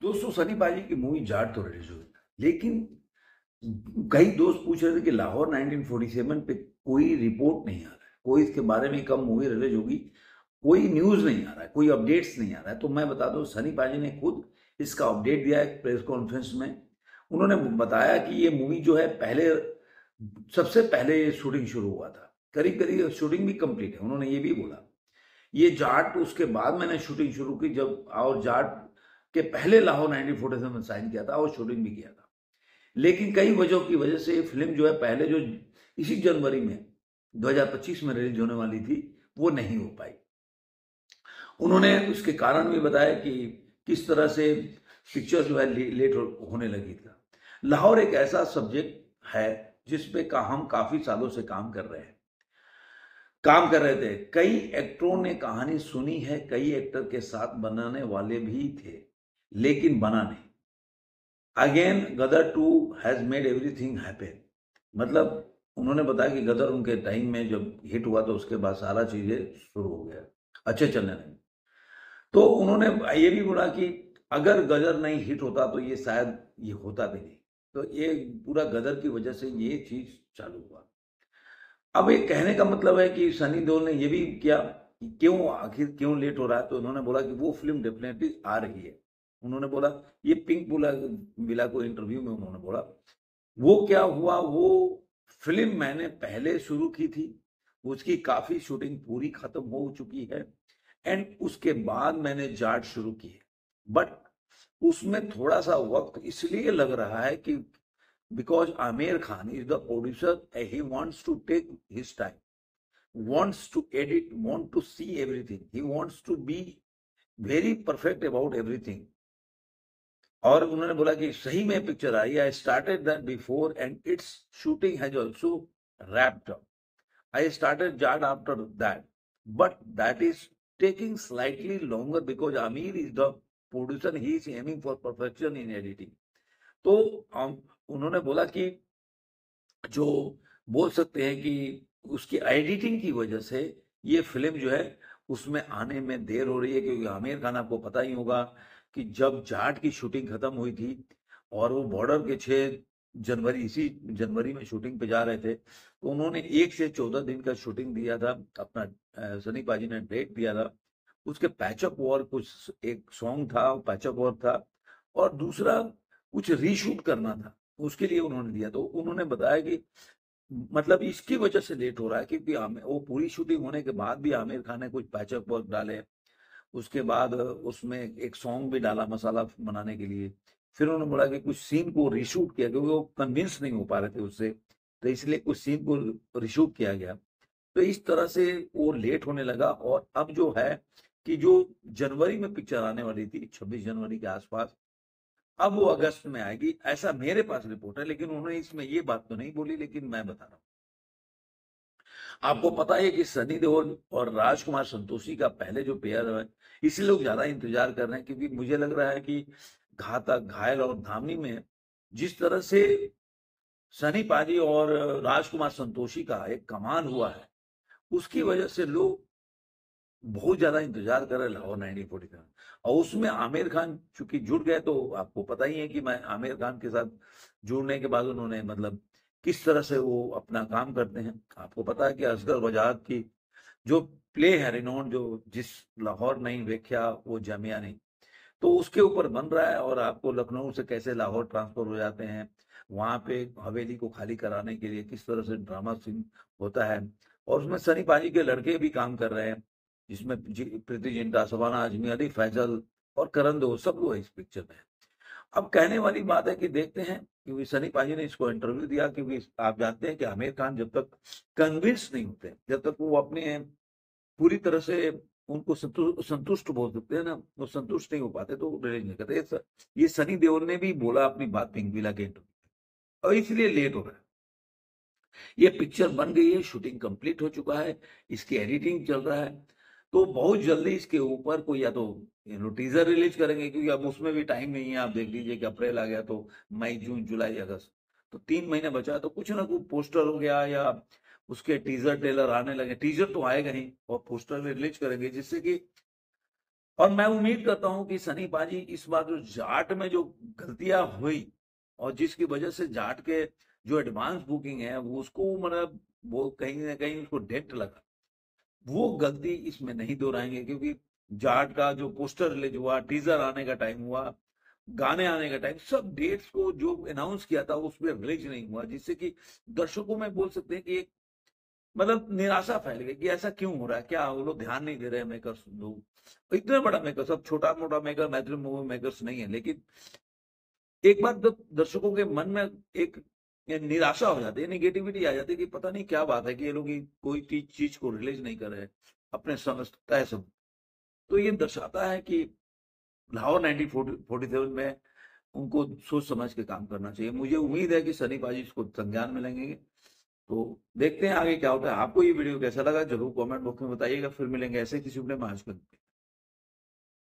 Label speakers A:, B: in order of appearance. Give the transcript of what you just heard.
A: दोस्तों सनी पाजी की मूवी जाट तो रिलीज हुई, लेकिन कई दोस्त पूछ रहे थे कि लाहौर 1947 पे कोई रिपोर्ट नहीं आ रहा है, कोई इसके बारे में कब मूवी रिलीज होगी, कोई न्यूज नहीं आ रहा है, कोई अपडेट्स नहीं आ रहा है। तो मैं बता दूं, सनी पाजी ने खुद इसका अपडेट दिया एक प्रेस कॉन्फ्रेंस में। उन्होंने बताया कि ये मूवी जो है पहले, सबसे पहले शूटिंग शुरू हुआ था, करीब करीब शूटिंग भी कंप्लीट है। उन्होंने ये भी बोला ये जाट उसके बाद मैंने शूटिंग शुरू की जब, और जाट के पहले लाहौर 1947 में साइन किया था और शूटिंग भी किया था। लेकिन कई वजहों की वजह से ये फिल्म जो है पहले जो इसी जनवरी में 2025 में रिलीज होने वाली थी वो नहीं हो पाई। उन्होंने उसके कारण भी बताया कि किस तरह से पिक्चर जो है लेट होने लगी था। लाहौर एक ऐसा सब्जेक्ट है जिसपे हम काफी सालों से काम कर रहे थे। कई एक्टरों ने कहानी सुनी है, कई एक्टर के साथ बनाने वाले भी थे, लेकिन बना नहीं। Again Gadar 2 has made everything happen. मतलब उन्होंने बताया कि गदर उनके टाइम में जब हिट हुआ तो उसके बाद सारा चीजें शुरू हो गया, अच्छे चलने लगे। तो उन्होंने ये भी बोला कि अगर गदर नहीं हिट होता तो ये शायद ये होता भी नहीं। तो ये पूरा गदर की वजह से ये चीज चालू हुआ। अब ये कहने का मतलब है कि सनी देओल ने ये भी किया कि क्यों आखिर क्यों लेट हो रहा है। तो उन्होंने बोला कि वो फिल्म डेफिनेटली आ रही है। उन्होंने बोला, ये पिंक बुला विला को इंटरव्यू में उन्होंने बोला, वो क्या हुआ, वो फिल्म मैंने पहले शुरू की थी, उसकी काफी शूटिंग पूरी खत्म हो चुकी है, एंड उसके बाद मैंने जाट शुरू की है। बट उसमें थोड़ा सा वक्त इसलिए लग रहा है कि because Amir Khan is the producer, he wants to take his time, wants to edit, want to see everything. He wants to be very perfect about everything. और उन्होंने बोला कि सही में picture I, I started that before and it's shooting has also wrapped up. I started Jad after that, but that is taking slightly longer because Amir is the producer. He is aiming for perfection in editing. तो उन्होंने बोला कि जो बोल सकते हैं कि उसकी एडिटिंग की वजह से ये फिल्म जो है उसमें आने में देर हो रही है, क्योंकि आमिर खान आपको पता ही होगा कि जब जाट की शूटिंग खत्म हुई थी और वो बॉर्डर के 6 जनवरी, इसी जनवरी में शूटिंग पे जा रहे थे, तो उन्होंने 1 से 14 दिन का शूटिंग दिया था अपना। सनी पाजी ने डेट दिया था। उसके पैचअप और कुछ एक सॉन्ग था, पैचअप और था, और दूसरा कुछ रीशूट करना था, उसके लिए उन्होंने दिया। तो उन्होंने बताया कि मतलब इसकी वजह से लेट हो रहा है क्योंकि वो पूरी शूटिंग होने के बाद भी आमिर खान ने कुछ पैचअप वर्क डाले, उसके बाद उसमें एक सॉन्ग भी डाला मसाला बनाने के लिए। फिर उन्होंने बोला कि कुछ सीन को रीशूट किया क्योंकि वो कन्विंस नहीं हो पा रहे थे उससे, तो इसलिए कुछ सीन को रीशूट किया गया। तो इस तरह से वो लेट होने लगा। और अब जो है कि जो जनवरी में पिक्चर आने वाली थी 26 जनवरी के आसपास, अब वो अगस्त में आएगी, ऐसा मेरे पास रिपोर्ट है। लेकिन उन्होंने इसमें ये बात तो नहीं बोली, लेकिन मैं बता रहा हूँ। आपको पता है कि सनी देओल और राजकुमार संतोषी का पहले जो पेयर है, इसलिए लोग ज्यादा इंतजार कर रहे हैं, क्योंकि मुझे लग रहा है कि घातक, घायल और धामनी में जिस तरह से सनी पाजी और राजकुमार संतोषी का एक कमान हुआ है, उसकी वजह से लोग बहुत ज्यादा इंतजार कर रहे हैं लाहौर 1947। और उसमें आमिर खान चूंकि जुड़ गए, तो आपको पता ही है कि मैं आमिर खान के साथ जुड़ने के बाद उन्होंने मतलब किस तरह से वो अपना काम करते हैं। आपको पता है कि असगर वजाहत की जो प्ले है रिनोन, जो जिस लाहौर नहीं वेख्या वो जामिया नहीं, तो उसके ऊपर बन रहा है। और आपको लखनऊ से कैसे लाहौर ट्रांसफर हो जाते हैं, वहां पे हवेली को खाली कराने के लिए किस तरह से ड्रामा सीन होता है। और उसमें सनी पाजी के लड़के भी काम कर रहे हैं, जिसमें प्रीति जिंटा, शबाना आजमी, अली फैजल और करण दो, सब लोग इस पिक्चर में। अब कहने वाली बात है कि देखते हैं, क्योंकि सनी पाजी ने इसको इंटरव्यू दिया, क्योंकि आप जानते हैं कि आमिर खान जब तक कन्विंस नहीं होते, जब तक वो अपने पूरी तरह से उनको संतुष्ट बोल सकते हैं ना, वो संतुष्ट नहीं हो पाते तो रिलीज नहीं करते। ये सनी देओल ने भी बोला अपनी बात पिंक विला के इंटरव्यू में, और इसलिए लेट हो रहा है। ये पिक्चर बन गई है, शूटिंग कंप्लीट हो चुका है, इसकी एडिटिंग चल रहा है। तो बहुत जल्दी इसके ऊपर कोई या तो टीजर रिलीज करेंगे, क्योंकि अब उसमें भी टाइम नहीं है। आप देख लीजिए कि अप्रैल आ गया, तो मई, जून, जुलाई, अगस्त, तो 3 महीने बचा है। तो कुछ ना कुछ पोस्टर हो गया या उसके टीजर ट्रेलर आने लगे, टीजर तो आएगा ही, और पोस्टर रिलीज करेंगे, जिससे कि और मैं उम्मीद करता हूं कि सनी पाजी इस बार जो जाट में जो गलतियां हुई और जिसकी वजह से जाट के जो एडवांस बुकिंग है वो उसको मतलब वो कहीं ना कहीं उसको डेंट लगा, वो गलती इसमें नहीं दोहराएंगे, क्योंकि जाट का जो पोस्टर रिलीज हुआ, टीजर आने का टाइम हुआ, गाने आने का टाइम, सब डेट्स को जो अनाउंस किया था उसमें रिलीज नहीं हुआ, जिससे कि दर्शकों में बोल सकते हैं कि एक मतलब निराशा फैल गई कि ऐसा क्यों हो रहा है, क्या वो लोग ध्यान नहीं दे रहे मेकर्स लोग, इतने बड़ा मेकर, सब छोटा मोटा मेकर, मैथिली मूवी मेकर्स नहीं है, लेकिन एक बार जब दर्शकों के मन में एक ये निराशा हो जाती है, नेगेटिविटी आ जाती है कि पता नहीं क्या बात है कि ये लोग कोई चीज को रिलीज नहीं कर रहे अपने समय तय समय, तो ये दर्शाता है कि लाहौर 1947 में उनको सोच समझ के काम करना चाहिए। मुझे उम्मीद है कि सनी पाजी इसको संज्ञान में लेंगे। तो देखते हैं आगे क्या होता है। आपको ये वीडियो कैसा लगा जरूर कमेंट बॉक्स में बताइएगा। फिर मिलेंगे ऐसे किसी वीडियो में आज के लिए।